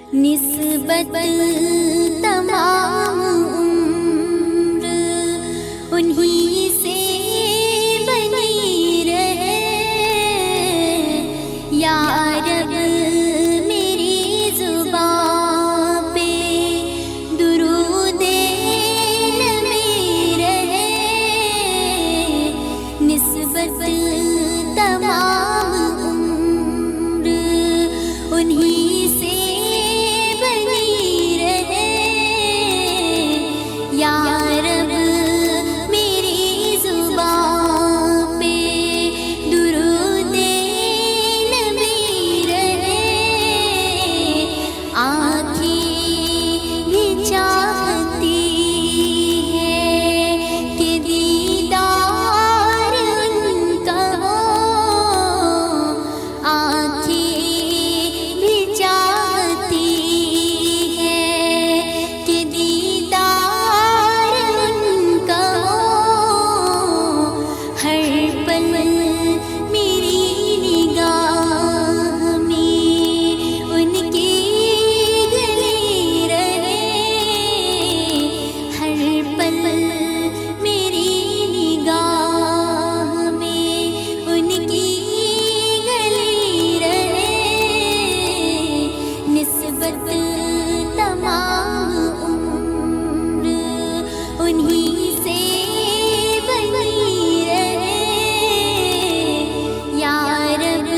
نسبت تمام عمر انہی سے بنی رہے یا رب میری زبان پہ درود نبی رہے نسبت تمام عمر انہی سے بنی رہے یا رب میری زبان پہ درود نبی رہے آنکھیں بھی چاہتی ہے کہ دیدار ان کا ہو آنکھیں بھی چاہتی ہے کہ دیدار ان کا ہو ہر پل میری نگاہ میں ان کی گلی رہے ہر پل میری نگاہ میں ان کی گلی رہے نسبت تمام عمر انہی سے بنی رہے یا رب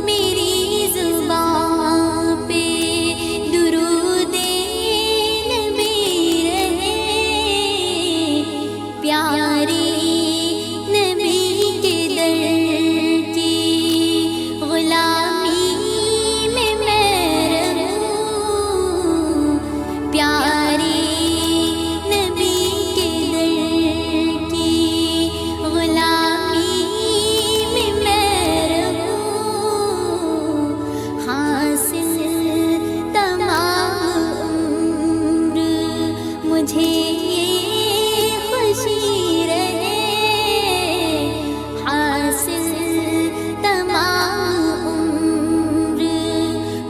میری زبان پہ درود نبی رہے پیارے نبی کے در کی غلامی میں رہوں پیارے نبی کے در کی غلامی میں رہوں حاصل تمام عمر مجھے یہ خوشی رہے حاصل تمام عمر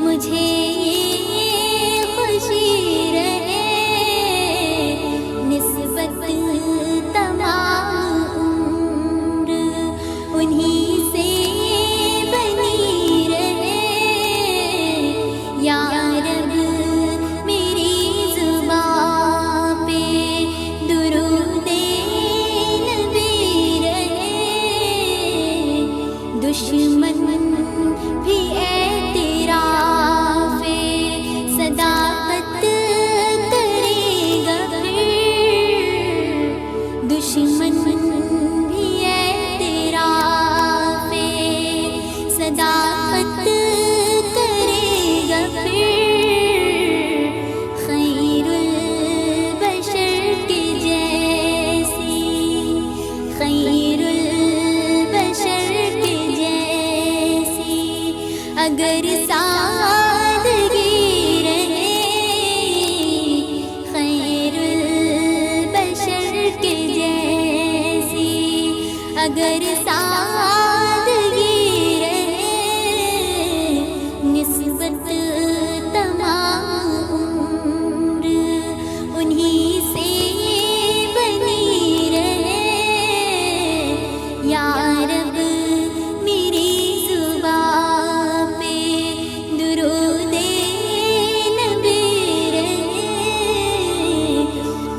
مجھے یہ خوشی رہے نسبت تمام عمر انہی سے بنی رہے یا رب میری زبان پہ درود نبی رہے دشمن بھی اعتراف صداقت کرے گا پھر دشمن بھی اعتراف صداقت کرے گا پھر خیر البشر کے جیسی خیر البشر کے جیسی اگر سادگی رہے خیر البشر کے جیسی اگر سادگی رہے نسبت تمام عمر انہی سے بنی رہے یا رب میری زبان پہ درود نبی رہے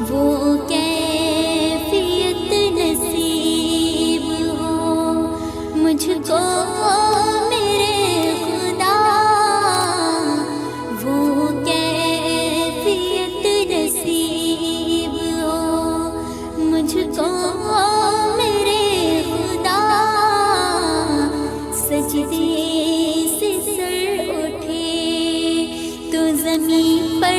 وہ کیفیت نصیب ہو مجھ کو میرے خدا وہ کیفیت نصیب ہو مجھ کو میرے خدا سجدے سے سر اٹھے تو زمین پر